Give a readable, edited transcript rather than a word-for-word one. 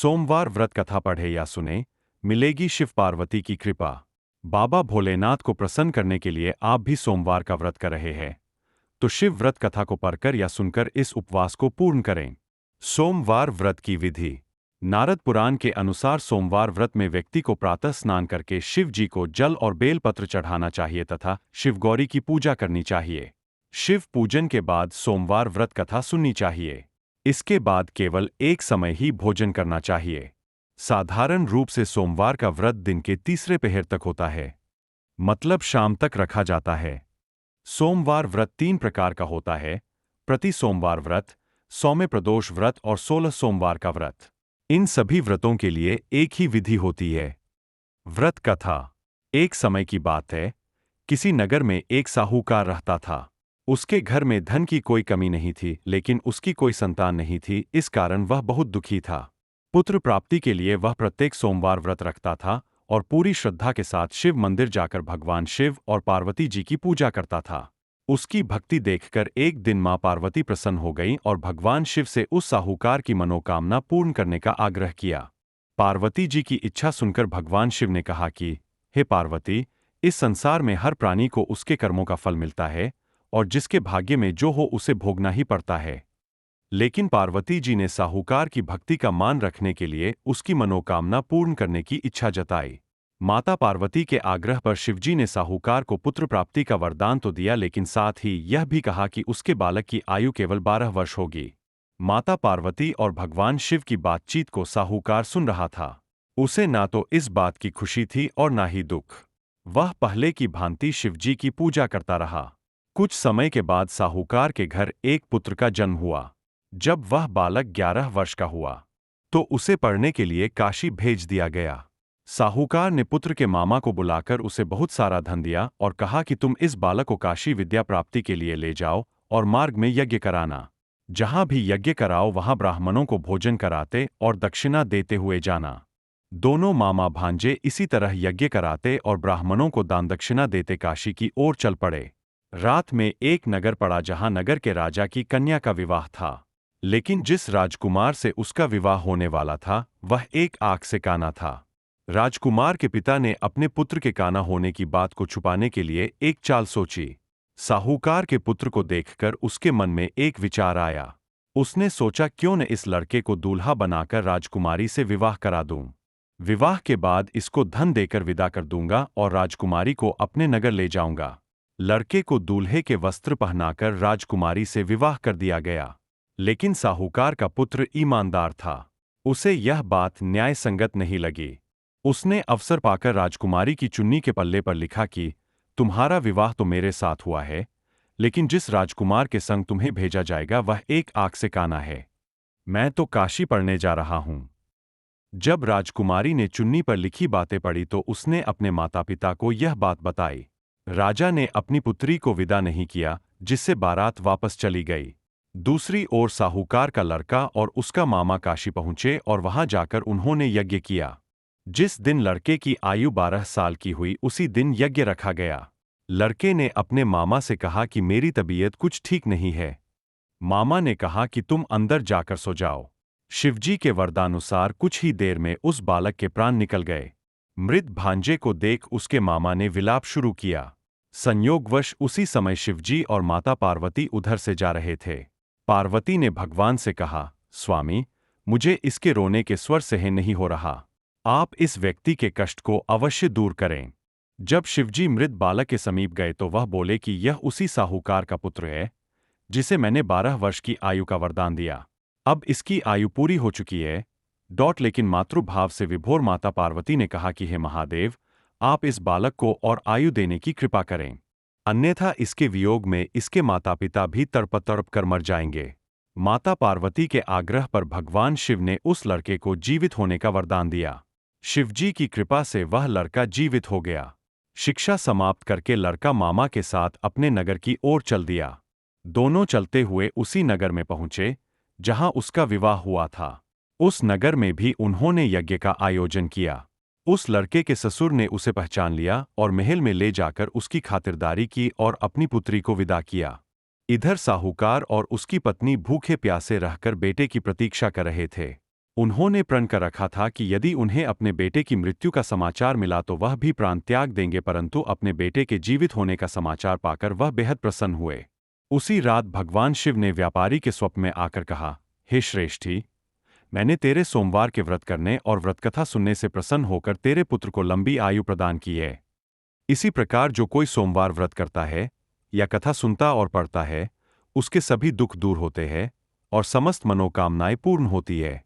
सोमवार व्रत कथा पढ़े या सुने, मिलेगी शिव पार्वती की कृपा। बाबा भोलेनाथ को प्रसन्न करने के लिए आप भी सोमवार का व्रत कर रहे हैं, तो शिव व्रत कथा को पढ़कर या सुनकर इस उपवास को पूर्ण करें। सोमवार व्रत की विधि। नारद पुराण के अनुसार सोमवार व्रत में व्यक्ति को प्रातः स्नान करके शिव जी को जल और बेलपत्र चढ़ाना चाहिए तथा शिवगौरी की पूजा करनी चाहिए। शिव पूजन के बाद सोमवार व्रत कथा सुननी चाहिए। इसके बाद केवल एक समय ही भोजन करना चाहिए। साधारण रूप से सोमवार का व्रत दिन के तीसरे पहर तक होता है, मतलब शाम तक रखा जाता है। सोमवार व्रत 3 प्रकार का होता है: प्रति सोमवार व्रत, सौम्य प्रदोष व्रत और 16 सोमवार का व्रत। इन सभी व्रतों के लिए एक ही विधि होती है। व्रत कथा। एक समय की बात है, किसी नगर में एक साहूकार रहता था। उसके घर में धन की कोई कमी नहीं थी, लेकिन उसकी कोई संतान नहीं थी, इस कारण वह बहुत दुखी था। पुत्र प्राप्ति के लिए वह प्रत्येक सोमवार व्रत रखता था और पूरी श्रद्धा के साथ शिव मंदिर जाकर भगवान शिव और पार्वती जी की पूजा करता था। उसकी भक्ति देखकर एक दिन मां पार्वती प्रसन्न हो गईं और भगवान शिव से उस साहूकार की मनोकामना पूर्ण करने का आग्रह किया। पार्वती जी की इच्छा सुनकर भगवान शिव ने कहा कि हे पार्वती, इस संसार में हर प्राणी को उसके कर्मों का फल मिलता है और जिसके भाग्य में जो हो उसे भोगना ही पड़ता है। लेकिन पार्वती जी ने साहूकार की भक्ति का मान रखने के लिए उसकी मनोकामना पूर्ण करने की इच्छा जताई। माता पार्वती के आग्रह पर शिवजी ने साहूकार को पुत्र प्राप्ति का वरदान तो दिया, लेकिन साथ ही यह भी कहा कि उसके बालक की आयु केवल 12 वर्ष होगी। माता पार्वती और भगवान शिव की बातचीत को साहूकार सुन रहा था। उसे ना तो इस बात की खुशी थी और ना ही दुख। वह पहले की भांति शिवजी की पूजा करता रहा। कुछ समय के बाद साहूकार के घर एक पुत्र का जन्म हुआ। जब वह बालक 11 वर्ष का हुआ, तो उसे पढ़ने के लिए काशी भेज दिया गया। साहूकार ने पुत्र के मामा को बुलाकर उसे बहुत सारा धन दिया और कहा कि तुम इस बालक को काशी विद्या प्राप्ति के लिए ले जाओ और मार्ग में यज्ञ कराना। जहां भी यज्ञ कराओ वहां ब्राह्मणों को भोजन कराते और दक्षिणा देते हुए जाना। दोनों मामा भांजे इसी तरह यज्ञ कराते और ब्राह्मणों को दान दक्षिणा देते काशी की ओर चल पड़े। रात में एक नगर पड़ा जहां नगर के राजा की कन्या का विवाह था, लेकिन जिस राजकुमार से उसका विवाह होने वाला था वह एक आंख से काना था। राजकुमार के पिता ने अपने पुत्र के काना होने की बात को छुपाने के लिए एक चाल सोची। साहूकार के पुत्र को देखकर उसके मन में एक विचार आया। उसने सोचा, क्यों न इस लड़के को दूल्हा बनाकर राजकुमारी से विवाह करा दूं। विवाह के बाद इसको धन देकर विदा कर दूंगा और राजकुमारी को अपने नगर ले जाऊंगा। लड़के को दूल्हे के वस्त्र पहनाकर राजकुमारी से विवाह कर दिया गया। लेकिन साहूकार का पुत्र ईमानदार था। उसे यह बात न्याय संगत नहीं लगी। उसने अवसर पाकर राजकुमारी की चुन्नी के पल्ले पर लिखा कि तुम्हारा विवाह तो मेरे साथ हुआ है, लेकिन जिस राजकुमार के संग तुम्हें भेजा जाएगा वह एक आंख से काना है। मैं तो काशी पढ़ने जा रहा हूं। जब राजकुमारी ने चुन्नी पर लिखी बातें पढ़ी तो उसने अपने माता पिता को यह बात बताई। राजा ने अपनी पुत्री को विदा नहीं किया, जिससे बारात वापस चली गई। दूसरी ओर साहूकार का लड़का और उसका मामा काशी पहुंचे और वहां जाकर उन्होंने यज्ञ किया। जिस दिन लड़के की आयु 12 साल की हुई उसी दिन यज्ञ रखा गया। लड़के ने अपने मामा से कहा कि मेरी तबीयत कुछ ठीक नहीं है। मामा ने कहा कि तुम अंदर जाकर सो जाओ। शिवजी के वरदानुसार कुछ ही देर में उस बालक के प्राण निकल गए। मृत भांजे को देख उसके मामा ने विलाप शुरू किया। संयोगवश उसी समय शिवजी और माता पार्वती उधर से जा रहे थे। पार्वती ने भगवान से कहा, स्वामी, मुझे इसके रोने के स्वर सहन नहीं हो रहा। आप इस व्यक्ति के कष्ट को अवश्य दूर करें। जब शिवजी मृत बालक के समीप गए तो वह बोले कि यह उसी साहूकार का पुत्र है जिसे मैंने 12 वर्ष की आयु का वरदान दिया। अब इसकी आयु पूरी हो चुकी है। लेकिन मातृभाव से विभोर माता पार्वती ने कहा कि हे महादेव, आप इस बालक को और आयु देने की कृपा करें, अन्यथा इसके वियोग में इसके माता पिता भी तड़प तड़प कर मर जाएंगे। माता पार्वती के आग्रह पर भगवान शिव ने उस लड़के को जीवित होने का वरदान दिया। शिवजी की कृपा से वह लड़का जीवित हो गया। शिक्षा समाप्त करके लड़का मामा के साथ अपने नगर की ओर चल दिया। दोनों चलते हुए उसी नगर में पहुंचे जहां उसका विवाह हुआ था। उस नगर में भी उन्होंने यज्ञ का आयोजन किया। उस लड़के के ससुर ने उसे पहचान लिया और महल में ले जाकर उसकी खातिरदारी की और अपनी पुत्री को विदा किया। इधर साहूकार और उसकी पत्नी भूखे प्यासे रहकर बेटे की प्रतीक्षा कर रहे थे। उन्होंने प्रण कर रखा था कि यदि उन्हें अपने बेटे की मृत्यु का समाचार मिला तो वह भी प्राण त्याग देंगे, परंतु अपने बेटे के जीवित होने का समाचार पाकर वह बेहद प्रसन्न हुए। उसी रात भगवान शिव ने व्यापारी के स्वप्न में आकर कहा, हे श्रेष्ठी, मैंने तेरे सोमवार के व्रत करने और व्रतकथा सुनने से प्रसन्न होकर तेरे पुत्र को लंबी आयु प्रदान की है। इसी प्रकार जो कोई सोमवार व्रत करता है या कथा सुनता और पढ़ता है, उसके सभी दुख दूर होते हैं और समस्त मनोकामनाएं पूर्ण होती है।